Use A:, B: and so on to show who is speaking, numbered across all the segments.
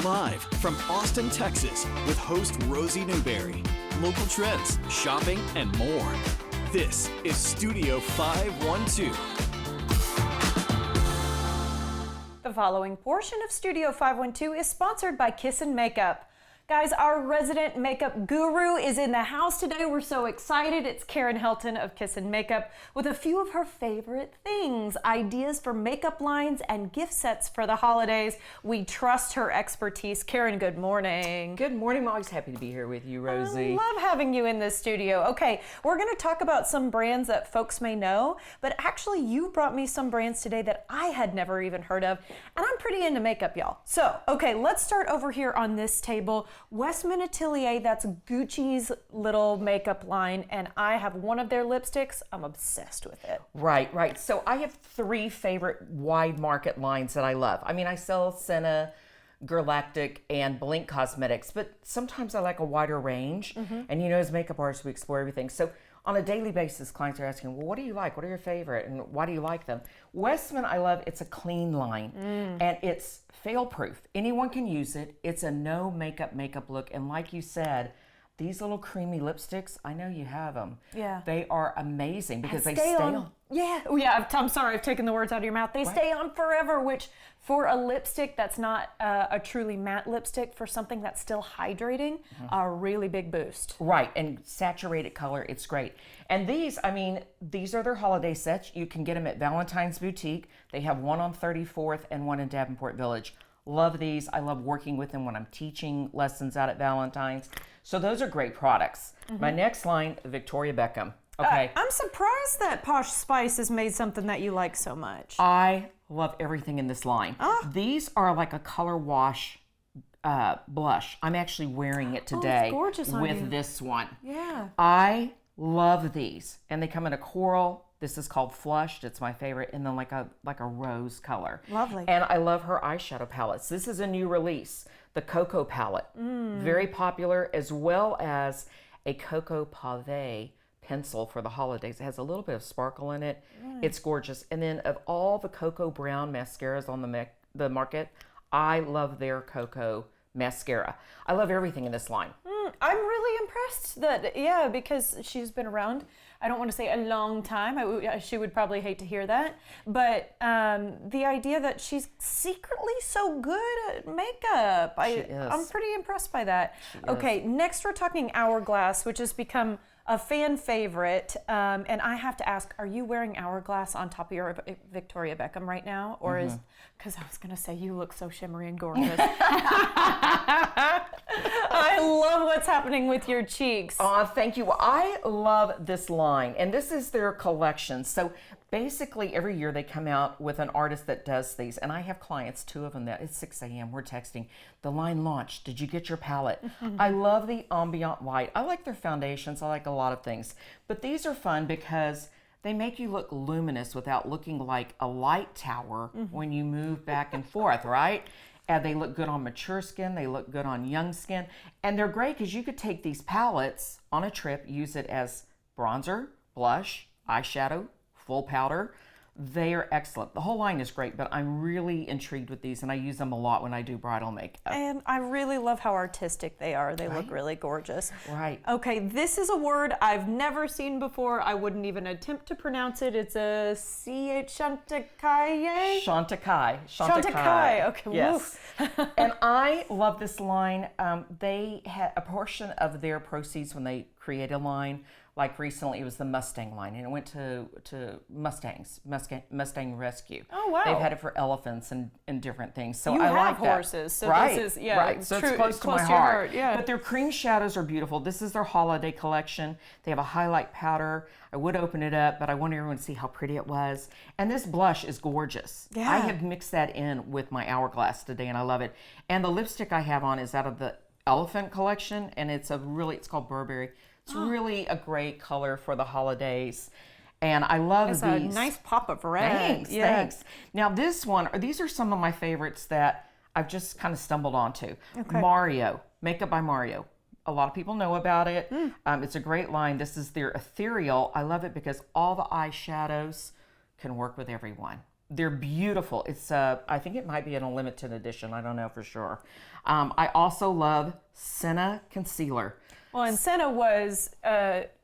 A: Live from Austin, Texas, with host Rosie Newberry. Local trends, shopping, and more. This is Studio 512.
B: The following portion of Studio 512 is sponsored by KXAN Makeup. Guys, our resident makeup guru is in the house today. We're so excited. It's Karen Helton of KXAN Makeup with a few of her favorite things, ideas for makeup lines and gift sets for the holidays. We trust her expertise. Karen, good morning.
C: Good morning. I'm always happy to be here with you, Rosie.
B: I love having you in this studio. Okay, we're going to talk about some brands that folks may know, but actually you brought me some brands today that I had never even heard of, and I'm pretty into makeup, y'all. So, okay, let's start over here on this table. Westman Atelier, that's Gucci's little makeup line, and I have one of their lipsticks. I'm obsessed with it.
C: Right. So I have three favorite wide market lines that I love. I mean, I sell Senna, Galactic, and Blink Cosmetics, but sometimes I like a wider range. And you know, as makeup artists, we explore everything. So on a daily basis, clients are asking, well, what do you like? What are your favorite? And why do you like them? Westman, I love, it's a clean line and it's fail-proof. Anyone can use it. It's a no makeup look. And like you said, these little creamy lipsticks, I know you have them.
B: Yeah.
C: They are amazing because they stay on.
B: Yeah. I'm sorry, I've taken the words out of your mouth. They stay on forever, which for a lipstick that's not a truly matte lipstick, for something that's still hydrating, a really big boost.
C: Right, and saturated color, it's great. And these, I mean, these are their holiday sets. You can get them at Valentine's Boutique. They have one on 34th and one in Davenport Village. Love these. I love working with them when I'm teaching lessons out at Valentine's. So those are great products. My next line, Victoria Beckham. Okay.
B: I'm surprised that Posh Spice has made something that you like so much.
C: I love everything in this line. These are like a color wash blush. I'm actually wearing it today with this one.
B: Yeah.
C: I love these, and they come in a coral. This is called Flushed. It's my favorite, and then like a rose color.
B: Lovely.
C: And I love her eyeshadow palettes. This is a new release, the Cocoa palette. Very popular, as well as a Cocoa Pave pencil for the holidays. It has a little bit of sparkle in it. It's gorgeous. And then of all the Cocoa Brown mascaras on the market, I love their Cocoa mascara. I love everything in this line.
B: I'm really impressed that, because she's been around, I don't want to say a long time. She would probably hate to hear that. But the idea that she's secretly so good at makeup, I'm pretty impressed by that. Okay, next we're talking Hourglass, which has become a fan favorite. And I have to ask, are you wearing Hourglass on top of your Victoria Beckham right now? Or is, because I was going to say, you look so shimmery and gorgeous. I love what's happening with your cheeks.
C: Thank you. Well, I love this line, and this is their collection. So basically every year they come out with an artist that does these, and I have clients, two of them, that it's 6 a.m. we're texting, the line launched, did you get your palette? I love the ambient light. I like their foundations. I like a lot of things, but these are fun because they make you look luminous without looking like a light tower when you move back and forth, right? And they look good on mature skin, they look good on young skin, and they're great because you could take these palettes on a trip, use it as bronzer, blush, eyeshadow, full powder. They are excellent. The whole line is great, but I'm really intrigued with these, and I use them a lot when I do bridal makeup.
B: And I really love how artistic they are. They look really gorgeous.
C: Right.
B: Okay, this is a word I've never seen before. I wouldn't even attempt to pronounce it. It's a Chantecaille?
C: Chantecaille.
B: Okay.
C: Yes. And I love this line. They had a portion of their proceeds when they create a line. Like recently, it was the Mustang line, and it went to Mustang Rescue.
B: Oh, wow.
C: They've had it for elephants and different things. So
B: you
C: I
B: have
C: like
B: horses,
C: that.
B: so
C: Right,
B: this is,
C: right. So
B: true,
C: it's close to my
B: your
C: heart.
B: Yeah.
C: But their cream shadows are beautiful. This is their holiday collection. They have a highlight powder. I would open it up, but I wanted everyone to see how pretty it was. And this blush is gorgeous.
B: Yeah.
C: I have mixed that in with my Hourglass today, and I love it. And the lipstick I have on is out of the Elephant collection, and it's called Burberry. It's really a great color for the holidays. And I love these.
B: It's a nice pop of red.
C: Thanks. Now these are some of my favorites that I've just kind of stumbled onto.
B: Okay.
C: Mario, Makeup by Mario. A lot of people know about it. It's a great line. This is their ethereal. I love it because all the eyeshadows can work with everyone. They're beautiful. It's I think it might be in a limited edition. I don't know for sure. I also love Senna concealer.
B: Well, and Senna was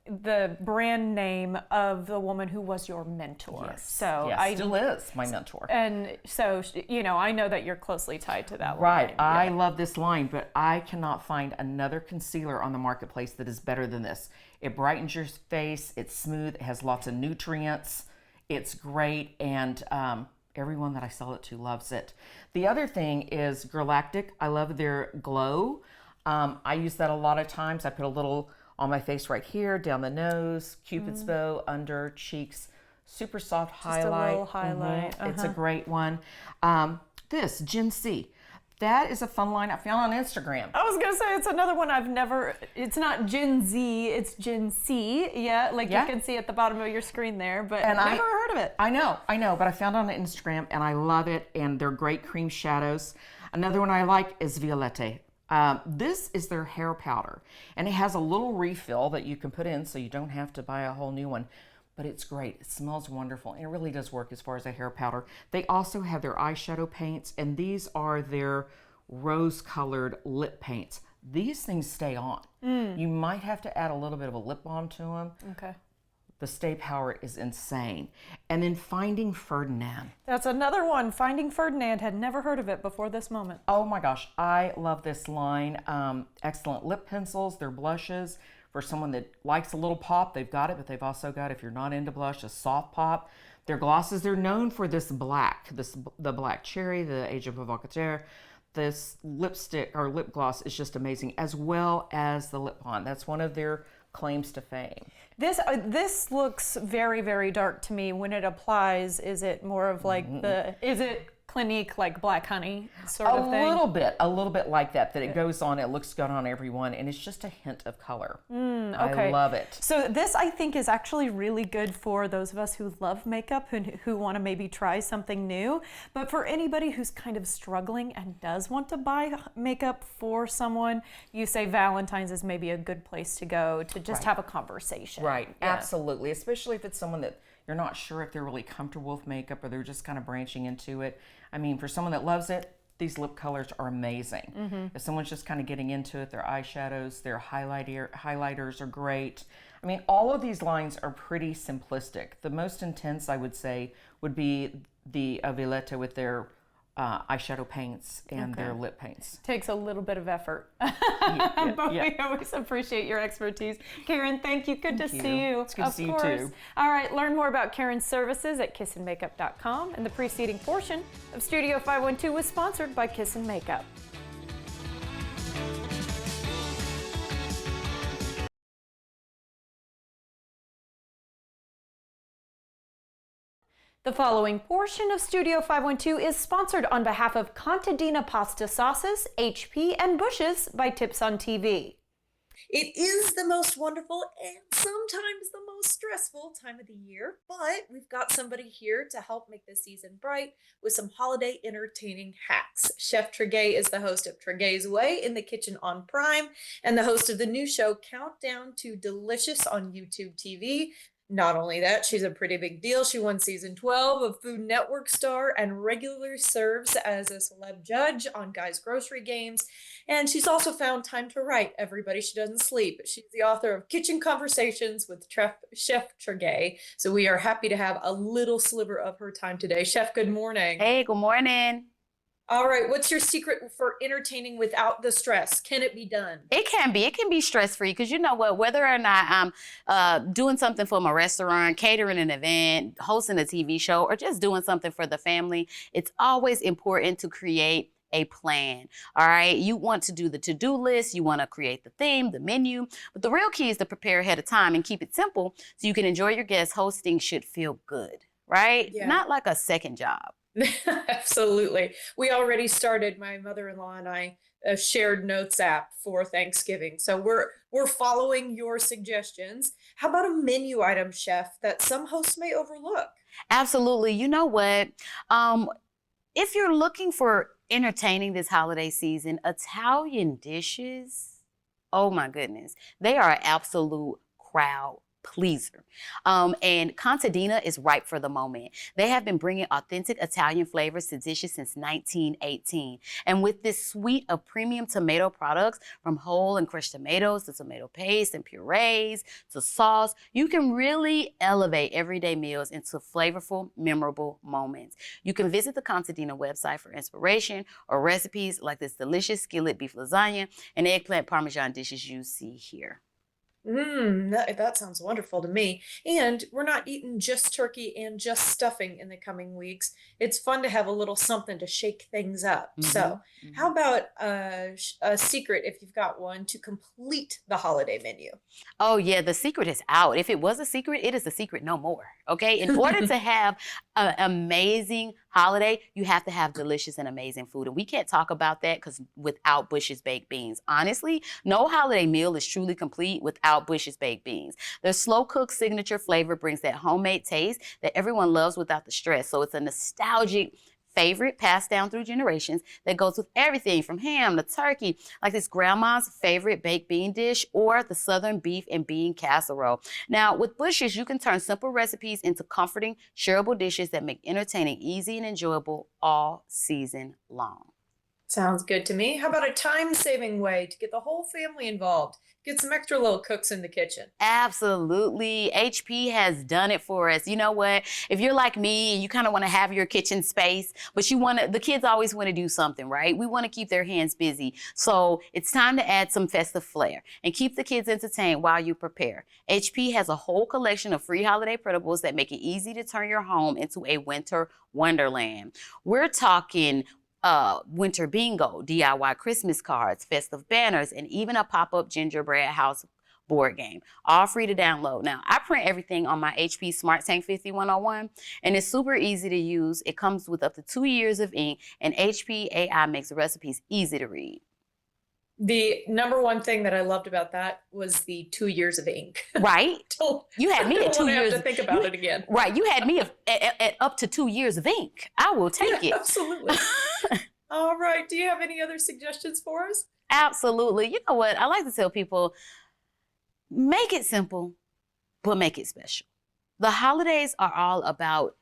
B: the brand name of the woman who was your mentor.
C: Yes.
B: So
C: yes, still is my mentor.
B: And so, you know, I know that you're closely tied to that
C: Right.
B: line.
C: I
B: Yeah.
C: love this line, but I cannot find another concealer on the marketplace that is better than this. It brightens your face. It's smooth. It has lots of nutrients. It's great. And everyone that I sell it to loves it. The other thing is Galactic. I love their glow. I use that a lot of times. I put a little on my face right here, down the nose, Cupid's bow, under, cheeks. Super soft highlight.
B: A little highlight.
C: It's a great one. This, Gen C. That is a fun line I found on Instagram.
B: I was going to say, it's another one I've never, it's not Gen Z, it's Gen C. Yeah, like
C: Yeah.
B: you can see at the bottom of your screen there, but
C: And
B: I've never heard of it.
C: I know, but I found it on Instagram and I love it, and they're great cream shadows. Another one I like is Violette. This is their hair powder, and it has a little refill that you can put in so you don't have to buy a whole new one. But it's great. It smells wonderful, and it really does work as far as a hair powder. They also have their eyeshadow paints, and these are their rose-colored lip paints. These things stay on. You might have to add a little bit of a lip balm to them.
B: Okay.
C: The stay power is insane. And then Finding Ferdinand.
B: That's another one. Finding Ferdinand, had never heard of it before this moment.
C: Oh my gosh, I love this line. Excellent lip pencils, their blushes. For someone that likes a little pop, they've got it, but they've also got, if you're not into blush, a soft pop. Their glosses, they're known for this black, the black cherry, the Age of Provocateur. This lipstick or lip gloss is just amazing, as well as the lip balm. That's one of their claims to fame.
B: This looks very, very dark to me. When it applies, is it more of like is it Clinique, like black honey sort of thing?
C: A little bit like that it goes on, it looks good on everyone, and it's just a hint of color.
B: Okay.
C: I love it.
B: So this, I think, is actually really good for those of us who love makeup and who want to maybe try something new. But for anybody who's kind of struggling and does want to buy makeup for someone, you say Valentine's is maybe a good place to go to just have a conversation.
C: Right,
B: Yeah.
C: absolutely. Especially if it's someone that you're not sure if they're really comfortable with makeup or they're just kind of branching into it. I mean, for someone that loves it, these lip colors are amazing. If someone's just kind of getting into it, their eyeshadows, their highlighters are great. I mean, all of these lines are pretty simplistic. The most intense, I would say, would be the Violette with their eyeshadow paints and their lip paints.
B: Takes a little bit of effort.
C: Yeah,
B: But
C: yeah.
B: we always appreciate your expertise. Karen, thank you. Good to see you.
C: It's good to see you,
B: Of course.
C: too.
B: All right, learn more about Karen's services at kissandmakeup.com. And the preceding portion of Studio 512 was sponsored by Kiss and Makeup. The following portion of Studio 512 is sponsored on behalf of Contadina Pasta Sauces, HP, and Bushes by Tips on TV.
D: It is the most wonderful and sometimes the most stressful time of the year, but we've got somebody here to help make this season bright with some holiday entertaining hacks. Chef Tregay is the host of Tregay's Way in the Kitchen on Prime and the host of the new show Countdown to Delicious on YouTube TV. Not only that, she's a pretty big deal. She won season 12 of Food Network Star and regularly serves as a celeb judge on Guys Grocery Games. And she's also found time to write Everybody She Doesn't Sleep. She's the author of Kitchen Conversations with Chef Tregay. So we are happy to have a little sliver of her time today. Chef, good morning.
E: Hey, good morning.
D: All right, what's your secret for entertaining without the stress? Can it be done?
E: It can be stress-free, because you know what, whether or not I'm doing something for my restaurant, catering an event, hosting a TV show, or just doing something for the family, it's always important to create a plan. All right, you want to do the to-do list, you want to create the theme, the menu, but the real key is to prepare ahead of time and keep it simple so you can enjoy your guests. Hosting should feel good, right?
D: Yeah.
E: Not like a second job.
D: Absolutely. We already started, my mother-in-law and I, a shared notes app for Thanksgiving. So we're following your suggestions. How about a menu item, Chef, that some hosts may overlook?
E: Absolutely. You know what? If you're looking for entertaining this holiday season, Italian dishes, oh my goodness, they are an absolute crowd pleaser. And Contadina is ripe for the moment. They have been bringing authentic Italian flavors to dishes since 1918. And with this suite of premium tomato products, from whole and crushed tomatoes to tomato paste and purees to sauce, you can really elevate everyday meals into flavorful, memorable moments. You can visit the Contadina website for inspiration or recipes like this delicious skillet beef lasagna and eggplant parmesan dishes you see here.
D: That sounds wonderful to me. And we're not eating just turkey and just stuffing in the coming weeks. It's fun to have a little something to shake things up. So, how about a secret, if you've got one, to complete the holiday menu?
E: Oh yeah, the secret is out. If it was a secret, it is a secret no more. Okay, in order to have an amazing holiday, you have to have delicious and amazing food. And we can't talk about that because without Bush's baked beans. Honestly, no holiday meal is truly complete without Bush's baked beans. Their slow cooked signature flavor brings that homemade taste that everyone loves without the stress. So it's a nostalgic favorite passed down through generations that goes with everything from ham to turkey, like this grandma's favorite baked bean dish or the southern beef and bean casserole. Now, with Bush's, you can turn simple recipes into comforting, shareable dishes that make entertaining easy and enjoyable all season long.
D: Sounds good to me. How about a time-saving way to get the whole family involved? Get some extra little cooks in the kitchen.
E: Absolutely. HP has done it for us. You know what? If you're like me and you kind of want to have your kitchen space, but the kids always want to do something, right? We want to keep their hands busy. So it's time to add some festive flair and keep the kids entertained while you prepare. HP has a whole collection of free holiday printables that make it easy to turn your home into a winter wonderland. We're talking winter bingo, DIY Christmas cards, festive banners, and even a pop-up gingerbread house board game, all free to download. Now, I print everything on my HP Smart Tank 5101, and it's super easy to use. It comes with up to 2 years of ink, and HP AI makes the recipes easy to read.
D: The number one thing that I loved about that was the 2 years of ink.
E: Right? You had me at 2 years.
D: I have to think about it again.
E: Right. You had me at up to 2 years of ink. I will take it.
D: Absolutely. All right. Do you have any other suggestions for us?
E: Absolutely. You know what? I like to tell people, make it simple, but make it special. The holidays are all about,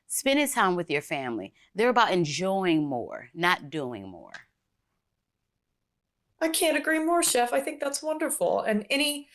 E: spending time with your family. They're about enjoying more, not doing more.
D: I can't agree more, Chef. I think that's wonderful. And any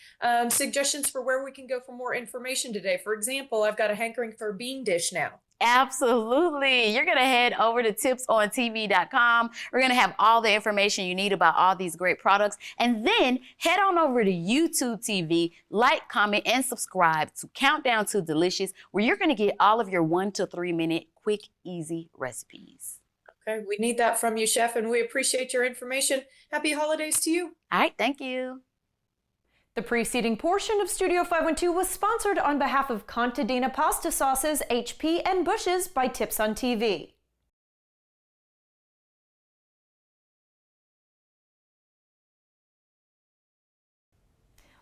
D: suggestions for where we can go for more information today? For example, I've got a hankering for a bean dish now.
E: Absolutely. You're going to head over to tipsontv.com. We're going to have all the information you need about all these great products. And then head on over to YouTube TV, like, comment, and subscribe to Countdown to Delicious, where you're going to get all of your 1 to 3 minute quick, easy recipes.
D: Okay, we need that from you, Chef, and we appreciate your information. Happy holidays to you.
E: All right, thank you.
B: The preceding portion of Studio 512 was sponsored on behalf of Contadina Pasta Sauces, HP, and Bush's by Tips on TV.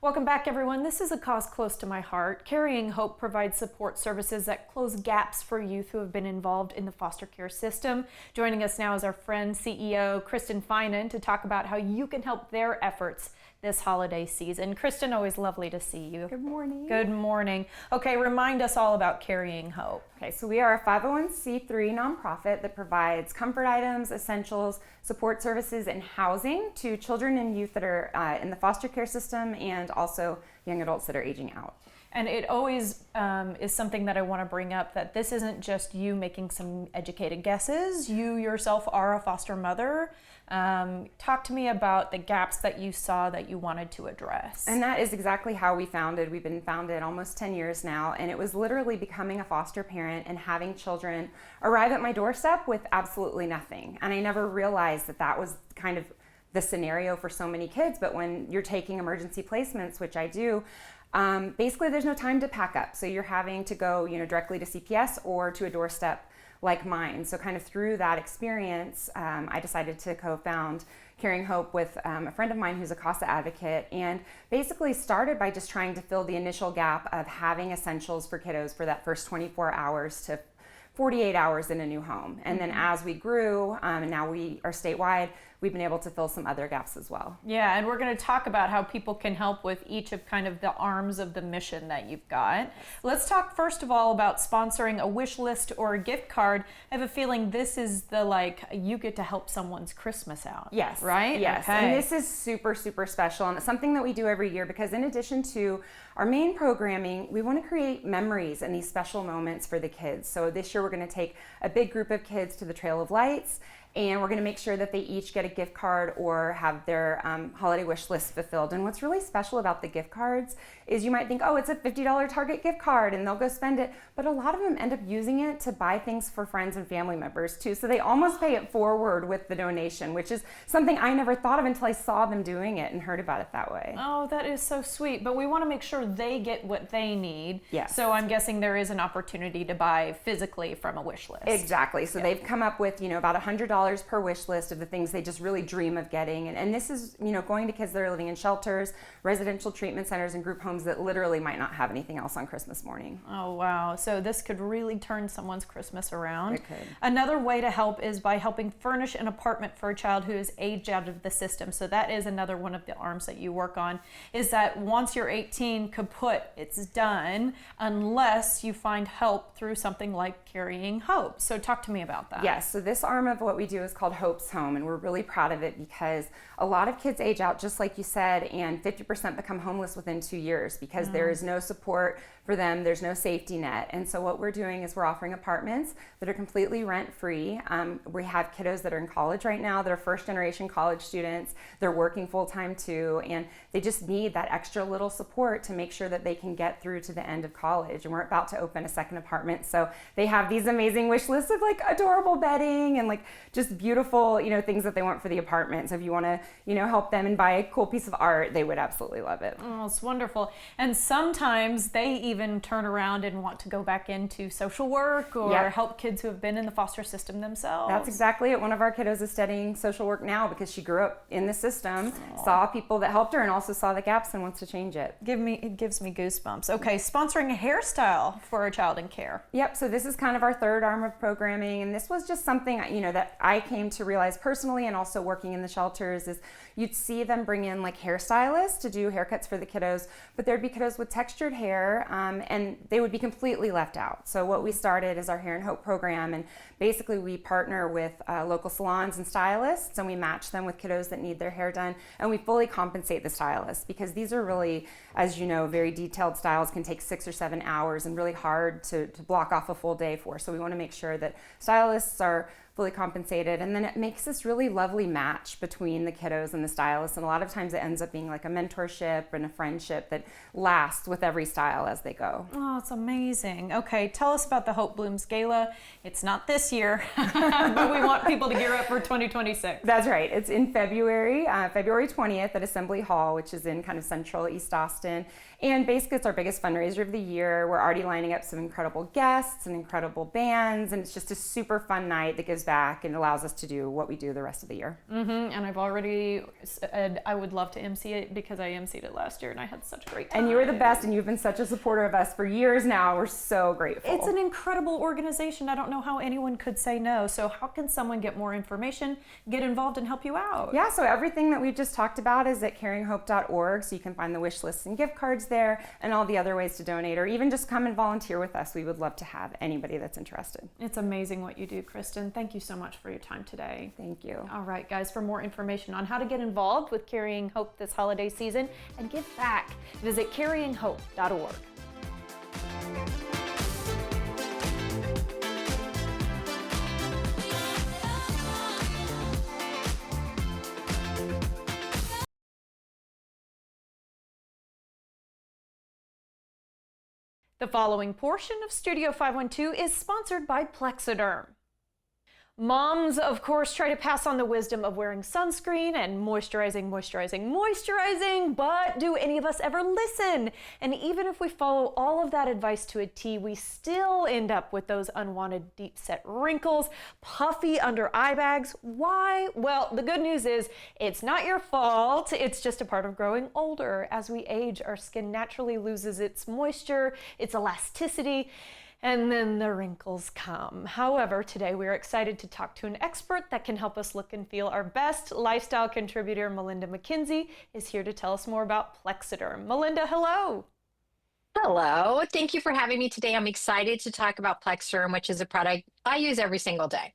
B: Welcome back, everyone. This is a cause close to my heart. Carrying Hope provides support services that close gaps for youth who have been involved in the foster care system. Joining us now is our friend, CEO Kristen Finan, to talk about how you can help their efforts this holiday season. Kristen, always lovely to see you.
F: Good morning.
B: Good morning. Okay, remind us all about Carrying Hope.
F: Okay, so we are a 501c3 nonprofit that provides comfort items, essentials, support services, and housing to children and youth that are in the foster care system and also young adults that are aging out.
B: And it always is something that I want to bring up, that this isn't just you making some educated guesses. You yourself are a foster mother. Talk to me about the gaps that you saw that you wanted to address.
F: And that is exactly how we founded. We've been founded almost 10 years now, and it was literally becoming a foster parent and having children arrive at my doorstep with absolutely nothing. And I never realized that that was kind of the scenario for so many kids. But when you're taking emergency placements, which I do, basically there's no time to pack up. So you're having to go, directly to CPS or to a doorstep like mine. So kind of through that experience, I decided to co-found Carrying Hope with a friend of mine who's a CASA advocate, and basically started by just trying to fill the initial gap of having essentials for kiddos for that first 24 hours to 48 hours in a new home. And then as we grew, and now we are statewide, we've been able to fill some other gaps as well.
B: Yeah, and we're going to talk about how people can help with each of kind of the arms of the mission that you've got. Let's talk first of all about sponsoring a wish list or a gift card. I have a feeling this is the you get to help someone's Christmas out.
F: Yes.
B: Right?
F: Yes.
B: Okay.
F: And this is super, super special. And it's something that we do every year because in addition to our main programming, we want to create memories and these special moments for the kids. So this year we're going to take a big group of kids to the Trail of Lights, and we're going to make sure that they each get a gift card or have their holiday wish list fulfilled. And what's really special about the gift cards is you might think, oh, it's a $50 Target gift card and they'll go spend it. But a lot of them end up using it to buy things for friends and family members too. So they almost pay it forward with the donation, which is something I never thought of until I saw them doing it and heard about it that way.
B: Oh, that is so sweet. But we want to make sure they get what they need.
F: Yes.
B: So I'm guessing there is an opportunity to buy physically from a wish list.
F: Exactly. So they've come up with, about $100 per wish list of the things they just really dream of getting. And this is, going to kids that are living in shelters, residential treatment centers, and group homes that literally might not have anything else on Christmas morning.
B: Oh, wow. So this could really turn someone's Christmas around.
F: It could.
B: Another way to help is by helping furnish an apartment for a child who is aged out of the system. So that is another one of the arms that you work on, is that once you're 18, kaput, it's done, unless you find help through something like Carrying Hope. So talk to me about that.
F: Yes, so this arm of what we do is called Hope's Home, and we're really proud of it because a lot of kids age out, just like you said, and 50% become homeless within 2 years because there is no support for them, there's no safety net. And so what we're doing is we're offering apartments that are completely rent-free. We have kiddos that are in college right now that are first-generation college students. They're working full-time too, and they just need that extra little support to make sure that they can get through to the end of college. And we're about to open a second apartment, so they have these amazing wish lists of adorable bedding and just beautiful, things that they want for the apartment. So if you want to, help them and buy a cool piece of art, they would absolutely love it.
B: Oh, it's wonderful. And sometimes they even turn around and want to go back into social work or help kids who have been in the foster system themselves.
F: That's exactly it. One of our kiddos is studying social work now because she grew up in the system, saw people that helped her, and also saw the gaps and wants to change it.
B: It gives me goosebumps. Okay, sponsoring a hairstyle for a child in care.
F: Yep, so this is kind of our third arm of programming, and this was just something, that I came to realize personally and also working in the shelters is you'd see them bring in hairstylists to do haircuts for the kiddos, but there'd be kiddos with textured hair, and they would be completely left out. So what we started is our Hair and Hope program, and basically we partner with local salons and stylists, and we match them with kiddos that need their hair done, and we fully compensate the stylists because these are really, as you know, very detailed styles, can take 6 or 7 hours and really hard to block off a full day for. So we want to make sure that stylists are fully compensated, and then it makes this really lovely match between the kiddos and the stylists, and a lot of times it ends up being a mentorship and a friendship that lasts with every style as they go.
B: Oh, it's amazing. Okay, tell us about the Hope Blooms Gala. It's not this year, but we want people to gear up for 2026.
F: That's right. It's in February, February 20th at Assembly Hall, which is in kind of central East Austin. And basically it's our biggest fundraiser of the year. We're already lining up some incredible guests and incredible bands, and it's just a super fun night that gives back and allows us to do what we do the rest of the year.
B: And I've already said I would love to MC it because I MC'd it last year and I had such a great time.
F: And you were the best, and you've been such a supporter of us for years now. We're so grateful.
B: It's an incredible organization. I don't know how anyone could say no. So how can someone get more information, get involved, and help you out?
F: Yeah, so everything that we've just talked about is at caringhope.org, so you can find the wish lists and gift cards there and all the other ways to donate, or even just come and volunteer with us. We would love to have anybody that's interested.
B: It's amazing what you do, Kristen. Thank you so much for your time today.
F: Thank you.
B: All right, guys, for more information on how to get involved with Carrying Hope this holiday season and give back, visit caringhope.org. The following portion of Studio 512 is sponsored by Plexiderm. Moms, of course, try to pass on the wisdom of wearing sunscreen and moisturizing, but do any of us ever listen? And even if we follow all of that advice to a T, we still end up with those unwanted deep-set wrinkles, puffy under eye bags. Why? Well, the good news is it's not your fault. It's just a part of growing older. As we age, our skin naturally loses its moisture, its elasticity, and then the wrinkles come. However, today we're excited to talk to an expert that can help us look and feel our best. Lifestyle contributor Melinda McKenzie is here to tell us more about Plexiderm. Melinda, hello.
G: Hello, thank you for having me today. I'm excited to talk about Plexiderm, which is a product I use every single day.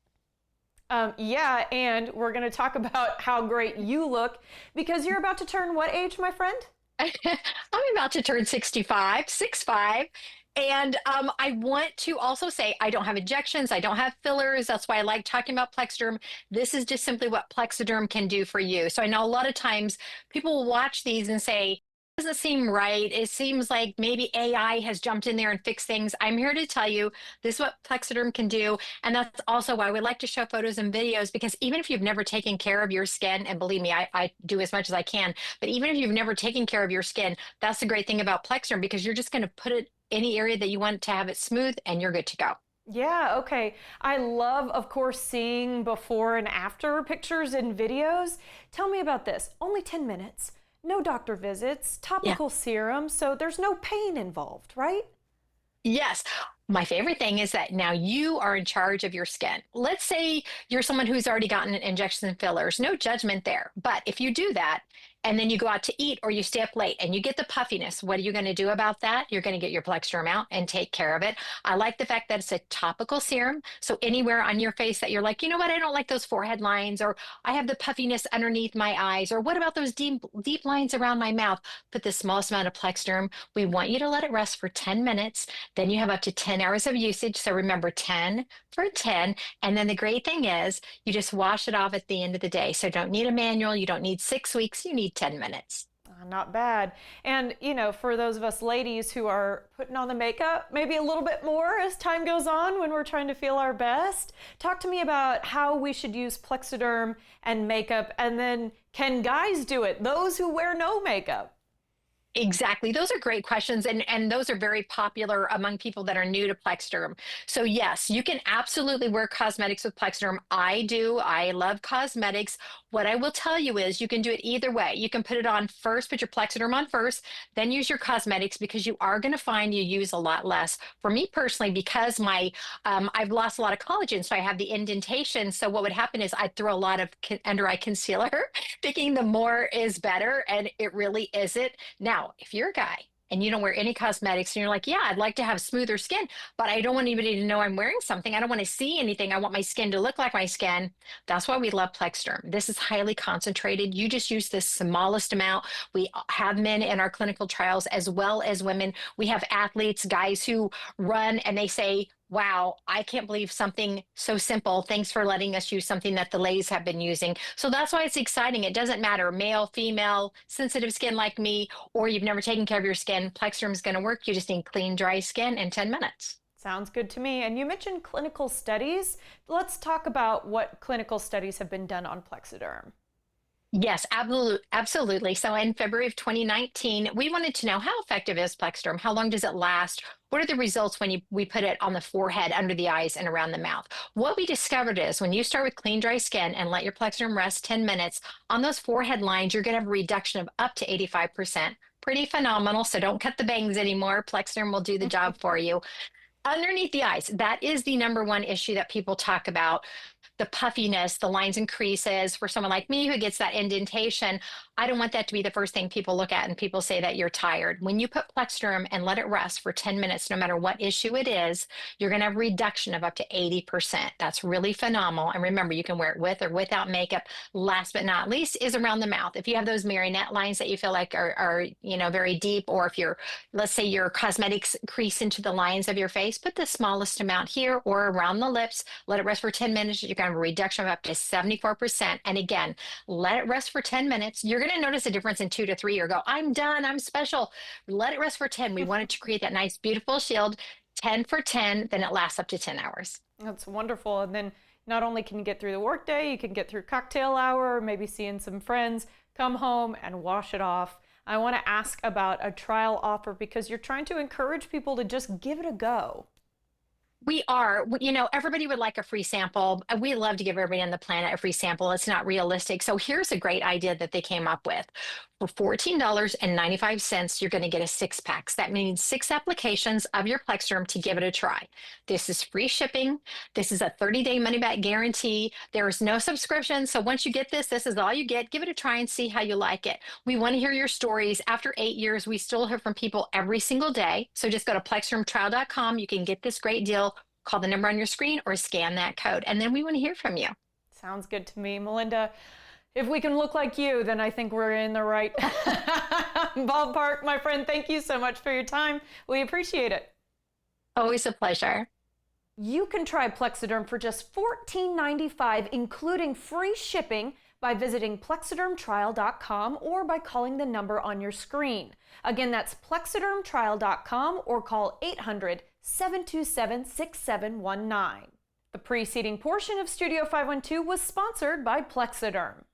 B: Yeah, and we're going to talk about how great you look because you're about to turn what age, my friend?
G: I'm about to turn 65, 6'5". And I want to also say I don't have injections, I don't have fillers. That's why I like talking about Plexiderm. This is just simply what Plexiderm can do for you. So I know a lot of times people will watch these and say, doesn't seem right. It seems like maybe AI has jumped in there and fixed things. I'm here to tell you this is what Plexiderm can do. And that's also why we like to show photos and videos, because even if you've never taken care of your skin, and believe me, I do as much as I can, but even if you've never taken care of your skin, that's the great thing about Plexiderm, because you're just going to put it any area that you want to have it smooth and you're good to go.
B: Yeah, okay. I love, of course, seeing before and after pictures and videos. Tell me about this. Only 10 minutes. No doctor visits, topical serum, so there's no pain involved, right?
G: Yes. My favorite thing is that now you are in charge of your skin. Let's say you're someone who's already gotten injections and fillers, no judgment there. But if you do that and then you go out to eat or you stay up late and you get the puffiness, what are you going to do about that? You're going to get your Plexiderm out and take care of it. I like the fact that it's a topical serum. So anywhere on your face that you're like, you know what, I don't like those forehead lines, or I have the puffiness underneath my eyes, or what about those deep lines around my mouth? Put the smallest amount of Plexiderm. We want you to let it rest for 10 minutes. Then you have up to 10 hours of usage. So remember 10 for 10. And then the great thing is you just wash it off at the end of the day. So don't need a manual. You don't need 6 weeks. You need 10 minutes.
B: Not bad. And, you know, for those of us ladies who are putting on the makeup, maybe a little bit more as time goes on when we're trying to feel our best, talk to me about how we should use Plexiderm and makeup. And then can guys do it? Those who wear no makeup?
G: Exactly. Those are great questions. And those are very popular among people that are new to Plexiderm. So yes, you can absolutely wear cosmetics with Plexiderm. I do. I love cosmetics. What I will tell you is you can do it either way. You can put it on first, put your Plexiderm on first, then use your cosmetics, because you are going to find you use a lot less. For me personally, because I've lost a lot of collagen, so I have the indentation. So what would happen is I'd throw a lot of under eye concealer, thinking the more is better, and it really isn't. Now, if you're a guy and you don't wear any cosmetics and you're like, yeah, I'd like to have smoother skin, but I don't want anybody to know I'm wearing something. I don't want to see anything. I want my skin to look like my skin. That's why we love Plexiderm. This is highly concentrated. You just use the smallest amount. We have men in our clinical trials as well as women. We have athletes, guys who run, and they say, wow, I can't believe something so simple. Thanks for letting us use something that the ladies have been using. So that's why it's exciting. It doesn't matter, male, female, sensitive skin like me, or you've never taken care of your skin. Plexiderm is going to work. You just need clean, dry skin in 10 minutes.
B: Sounds good to me. And you mentioned clinical studies. Let's talk about what clinical studies have been done on Plexiderm.
G: Yes, absolutely. So in February of 2019, we wanted to know, how effective is Plexiderm? How long does it last? What are the results when we put it on the forehead, under the eyes, and around the mouth? What we discovered is when you start with clean, dry skin and let your Plexiderm rest 10 minutes, on those forehead lines, you're going to have a reduction of up to 85%. Pretty phenomenal. So don't cut the bangs anymore. Plexiderm will do the job for you. Underneath the eyes, that is the number one issue that people talk about. The puffiness, the lines and creases. For someone like me who gets that indentation, I don't want that to be the first thing people look at and people say that you're tired. When you put Plexiderm and let it rest for 10 minutes, no matter what issue it is, you're going to have a reduction of up to 80%. That's really phenomenal. And remember, you can wear it with or without makeup. Last but not least is around the mouth. If you have those marionette lines that you feel like are very deep, or if let's say your cosmetics crease into the lines of your face, put the smallest amount here or around the lips, let it rest for 10 minutes. You're going to have a reduction of up to 74%. And again, let it rest for 10 minutes. You're going to notice a difference in 2 to 3 or go, I'm done, I'm special. Let it rest for 10. We wanted to create that nice, beautiful shield. 10 for 10, then it lasts up to 10 hours.
B: That's wonderful. And then not only can you get through the workday, you can get through cocktail hour, maybe seeing some friends, come home and wash it off. I want to ask about a trial offer because you're trying to encourage people to just give it a go.
G: We are. You know, everybody would like a free sample. We love to give everybody on the planet a free sample. It's not realistic. So here's a great idea that they came up with. For $14.95, you're going to get a 6-pack. That means 6 applications of your Plexderm to give it a try. This is free shipping. This is a 30-day money-back guarantee. There is no subscription. So once you get this, this is all you get. Give it a try and see how you like it. We want to hear your stories. After 8 years, we still hear from people every single day. So just go to plexdermtrial.com. You can get this great deal. Call the number on your screen or scan that code. And then we want to hear from you.
B: Sounds good to me. Melinda, if we can look like you, then I think we're in the right ballpark. My friend, thank you so much for your time. We appreciate it.
G: Always a pleasure.
B: You can try Plexaderm for just $14.95, including free shipping, by visiting plexadermtrial.com or by calling the number on your screen. Again, that's plexadermtrial.com or call 800-727-6719. The preceding portion of Studio 512 was sponsored by Plexaderm.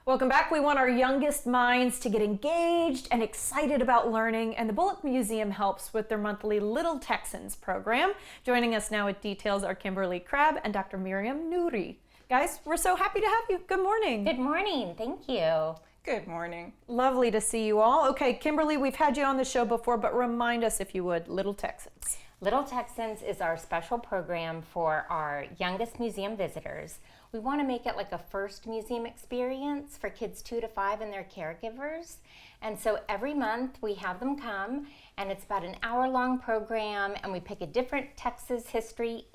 B: Welcome back. We want our youngest minds to get engaged and excited about learning, and the Bullock Museum helps with their monthly Little Texans program. Joining us now with details are Kimberly Crabb and Dr. Miriam Nouri. Guys, we're so happy to have you. Good morning.
H: Good morning. Thank you.
C: Good morning.
B: Lovely to see you all. Okay, Kimberly, we've had you on the show before, but remind us, if you would, Little Texans.
H: Little Texans is our special program for our youngest museum visitors. We want to make it like a first museum experience for kids 2 to 5 and their caregivers. And so every month we have them come, and it's about an hour-long program, and we pick a different Texas history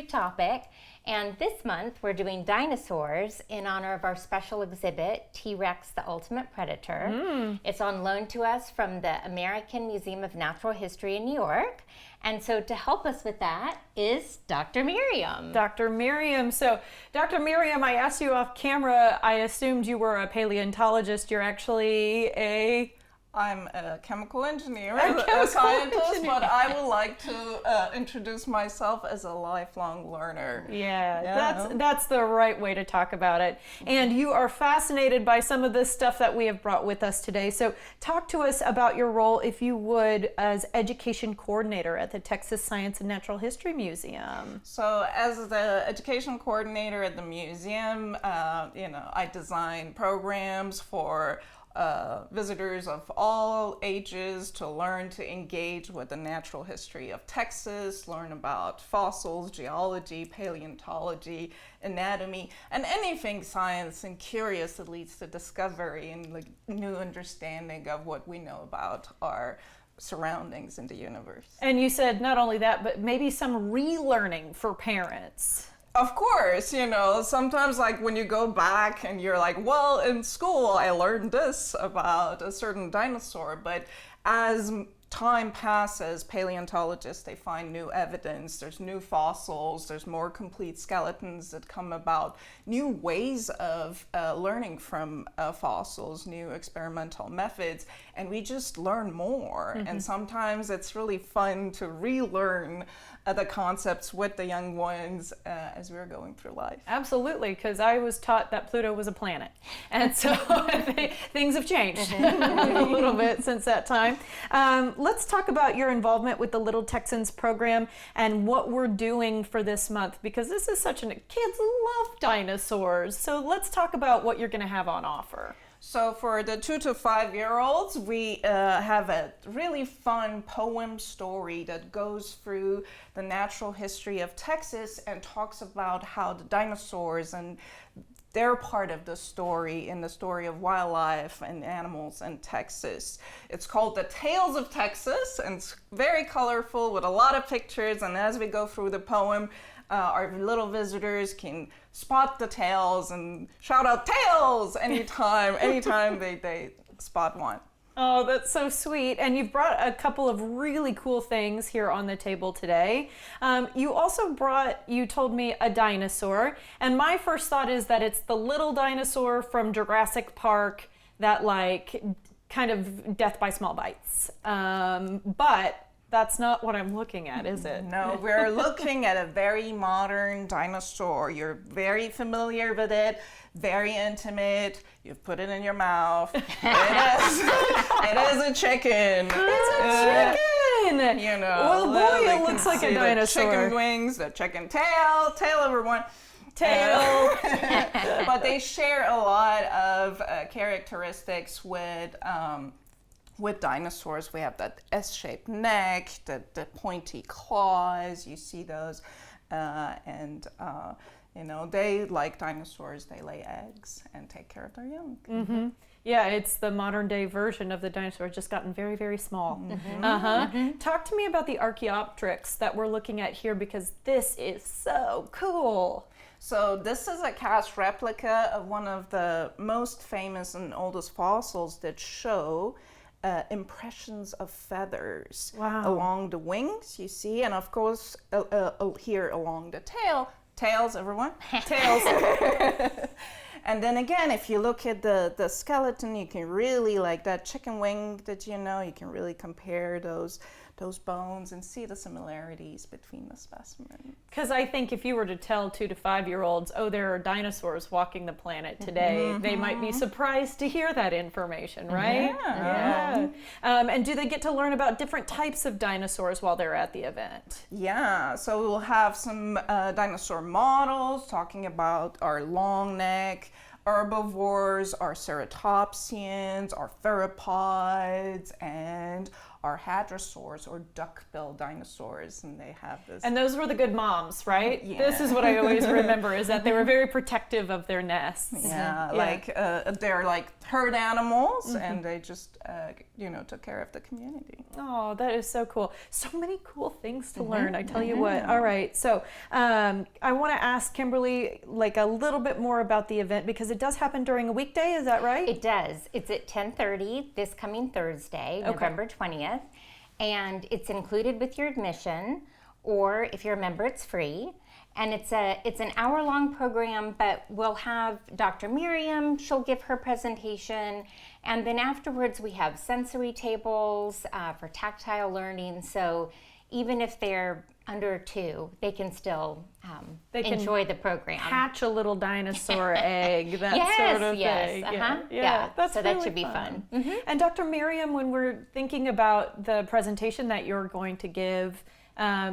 H: topic. And this month we're doing dinosaurs in honor of our special exhibit, T-Rex, the Ultimate Predator. It's on loan to us from the American Museum of Natural History in New York. And so to help us with that is Dr. Miriam.
B: Dr. Miriam. So, Dr. Miriam, I asked you off camera, I assumed you were a paleontologist. You're actually
I: I'm a chemical engineer, a scientist, but I would like to introduce myself as a lifelong learner.
B: Yeah, that's the right way to talk about it. And you are fascinated by some of this stuff that we have brought with us today. So talk to us about your role, if you would, as education coordinator at the Texas Science and Natural History Museum.
I: So as the education coordinator at the museum, I design programs for visitors of all ages to learn to engage with the natural history of Texas, learn about fossils, geology, paleontology, anatomy, and anything science and curious that leads to discovery and new understanding of what we know about our surroundings in the universe.
B: And you said not only that, but maybe some relearning for parents.
I: Of course, sometimes when you go back and you're like, well, in school I learned this about a certain dinosaur, but as time passes, paleontologists, they find new evidence, there's new fossils, there's more complete skeletons that come about, new ways of learning from fossils, new experimental methods, and we just learn more. And sometimes it's really fun to relearn the concepts with the young ones as we're going through life.
B: Absolutely, because I was taught that Pluto was a planet. And so things have changed a little bit since that time. Let's talk about your involvement with the Little Texans program and what we're doing for this month, because this is kids love dinosaurs. So let's talk about what you're going to have on offer.
I: So for the 2 to 5 year olds, we have a really fun poem story that goes through the natural history of Texas and talks about how the dinosaurs and they're part of the story in the story of wildlife and animals in Texas. It's called The Tales of Texas, and it's very colorful with a lot of pictures. And as we go through the poem, our little visitors can spot the tails and shout out "tails" anytime they spot one.
B: Oh, that's so sweet. And you've brought a couple of really cool things here on the table today. You also you told me, a dinosaur. And my first thought is that it's the little dinosaur from Jurassic Park that kind of death by small bites. But that's not what I'm looking at, is it?
I: No, we're looking at a very modern dinosaur. You're very familiar with it, very intimate. You've put it in your mouth. It is a chicken.
B: It's a chicken!
I: You know,
B: well, boy,
I: they
B: it
I: can
B: looks like
I: see
B: a dinosaur.
I: The chicken wings, the chicken tail, everyone.
B: Tail.
I: But they share a lot of characteristics with dinosaurs. We have that S-shaped neck, the pointy claws. You see those, and you know, they, like dinosaurs, they lay eggs and take care of their young.
B: Mm-hmm. Yeah, it's the modern day version of the dinosaur, just gotten very, very small. Talk to me about the Archaeopteryx that we're looking at here, because this is so cool.
I: So this is a cast replica of one of the most famous and oldest fossils that show impressions of feathers along the wings, you see, and of course here along the tail. Tails, everyone? Tails. And then again, if you look at the skeleton, you can really, like that chicken wing that you know, you can really compare those bones and see the similarities between the specimens.
B: Because I think if you were to tell 2 to 5 year olds, oh, there are dinosaurs walking the planet today, they might be surprised to hear that information, right? Yeah. And do they get to learn about different types of dinosaurs while they're at the event?
I: Yeah, so we'll have some dinosaur models talking about our long neck, herbivores, our ceratopsians, our theropods, and our hadrosaurs, or duck-billed dinosaurs, and they have this.
B: And those were the good moms, right?
I: Yeah.
B: This is what I always remember, is that they were very protective of their nests.
I: Yeah, like they're like herd animals, and they just you know, took care of the community.
B: Oh, that is so cool. So many cool things to learn, I tell you what. All right, so I want to ask Kimberly like a little bit more about the event, because it does happen during a weekday, is that right?
H: It does. It's at 10:30 this coming Thursday, November 20th. And it's included with your admission, or if you're a member, it's free. And it's an hour-long program, but we'll have Dr. Miriam, she'll give her presentation, and then afterwards we have sensory tables for tactile learning, so even if they're under 2, they can still enjoy the program.
B: Hatch a little dinosaur egg, that sort of thing.
H: Yeah,
B: that's
H: so
B: really
H: that should be fun.
B: And Dr. Miriam, when we're thinking about the presentation that you're going to give,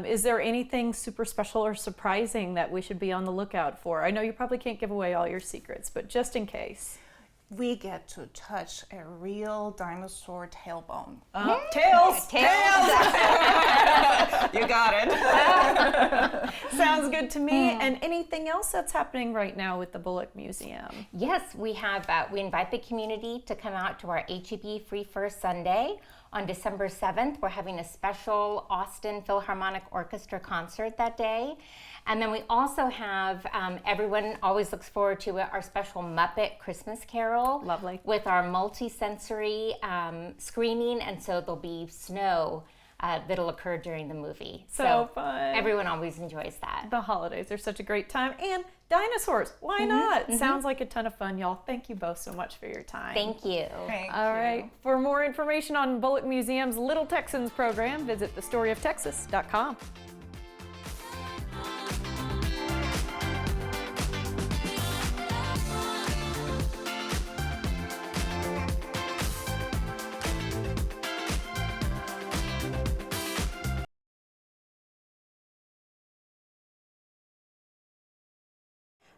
B: is there anything super special or surprising that we should be on the lookout for? I know you probably can't give away all your secrets, but just in case.
I: We get to touch a real dinosaur tailbone.
B: Tails!
I: You got it.
B: Sounds good to me. And anything else that's happening right now with the Bullock Museum?
H: Yes, we have. We invite the community to come out to our HEB Free First Sunday on December 7th. We're having a special Austin Philharmonic Orchestra concert that day. And then we also have, everyone always looks forward to it, our special Muppet Christmas Carol.
B: Lovely.
H: With our multi-sensory screening, and so there'll be snow that'll occur during the movie.
B: So fun.
H: Everyone always enjoys that.
B: The holidays are such a great time. And dinosaurs, why not? Sounds like a ton of fun, y'all. Thank you both so much for your time.
H: Thank you.
B: All right. For more information on Bullock Museum's Little Texans program, visit thestoryoftexas.com.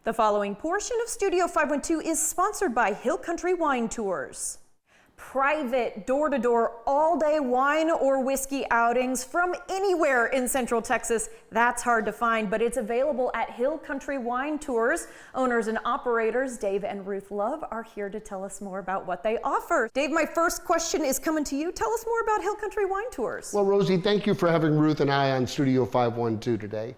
B: The following portion of Studio 512 is sponsored by Hill Country Wine Tours. Private, door-to-door, all-day wine or whiskey outings from anywhere in Central Texas. That's hard to find, but it's available at Hill Country Wine Tours. Owners and operators Dave and Ruth Love are here to tell us more about what they offer. Dave, my first question is coming to you. Tell us more about Hill Country Wine Tours.
J: Well, Rosie, thank you for having Ruth and I on Studio 512 today.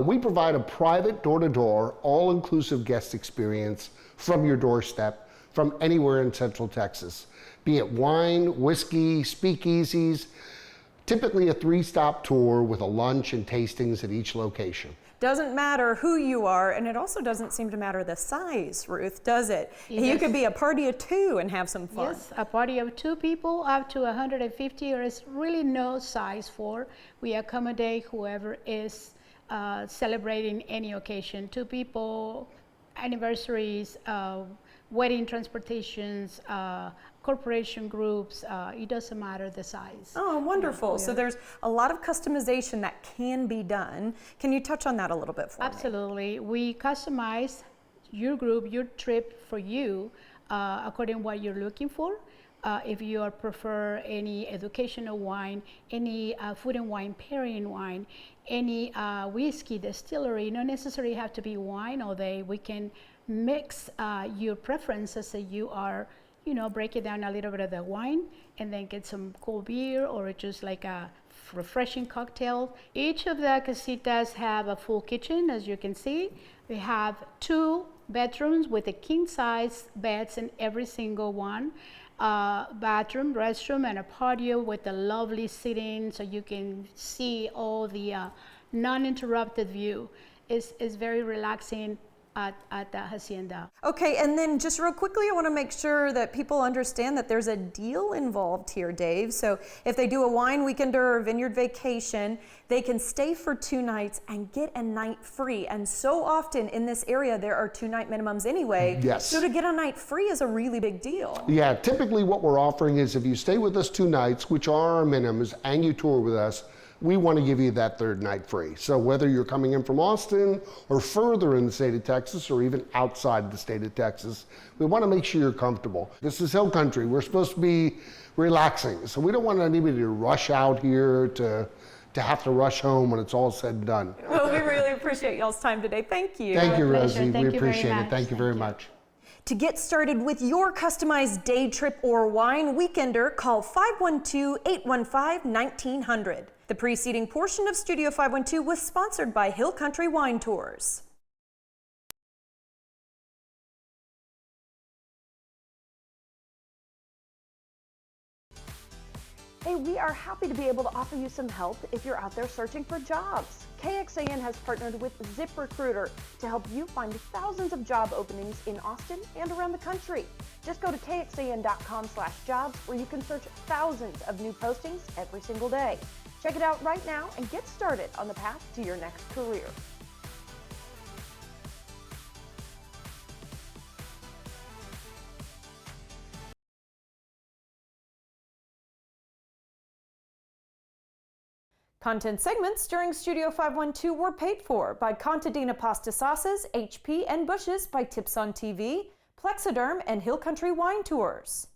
J: We provide a private door-to-door, all-inclusive guest experience from your doorstep from anywhere in Central Texas. Be it wine, whiskey, speakeasies, Typically a 3-stop tour with a lunch and tastings at each location.
B: Doesn't matter who you are, and it also doesn't seem to matter the size, Ruth, does it? You could be a party of 2 and have some fun.
K: Yes, a party of 2 people up to 150. There is really no size for. We accommodate whoever is celebrating any occasion. 2 people, anniversaries, wedding transportations, corporation groups, it doesn't matter the size.
B: Oh, wonderful.
K: Yeah.
B: So there's a lot of customization that can be done. Can you touch on that a little bit for me?
K: Absolutely. We customize your group, your trip for you according to what you're looking for. If you prefer any educational wine, any food and wine pairing wine, any whiskey distillery, not necessarily have to be wine all day. We can mix your preferences so you are, you know, break it down a little bit of the wine and then get some cold beer or just like a refreshing cocktail. Each of the casitas have a full kitchen, as you can see. We have 2 bedrooms with a king size beds in every single one. Bathroom, restroom, and a patio with a lovely seating so you can see all the non-interrupted view. It's very relaxing at the hacienda.
B: Okay, and then just real quickly, I want to make sure that people understand that there's a deal involved here, Dave. So if they do a wine weekend or vineyard vacation, they can stay for 2 nights and get a night free. And so often in this area, there are 2-night minimums anyway.
J: Yes.
B: So to get a night free is a really big deal.
J: Yeah, typically what we're offering is if you stay with us 2 nights, which are our minimums, and you tour with us, we want to give you that 3rd night free. So whether you're coming in from Austin or further in the state of Texas or even outside the state of Texas, we want to make sure you're comfortable. This is hill country. We're supposed to be relaxing. So we don't want anybody to rush out here to have to rush home when it's all said and done.
B: Well, we really appreciate y'all's time today. Thank you.
J: Thank you,
K: Pleasure.
J: Rosie.
K: Thank
J: We
K: you very
J: appreciate it.
K: much.
J: Thank you very much.
B: To get started with your customized day trip or wine weekender, call 512-815-1900. The preceding portion of Studio 512 was sponsored by Hill Country Wine Tours. Hey, we are happy to be able to offer you some help if you're out there searching for jobs. KXAN has partnered with ZipRecruiter to help you find thousands of job openings in Austin and around the country. Just go to kxan.com/jobs where you can search thousands of new postings every single day. Check it out right now and get started on the path to your next career. Content segments during Studio 512 were paid for by Contadina Pasta Sauces, HP, and Bushes by Tips on TV, Plexiderm, and Hill Country Wine Tours.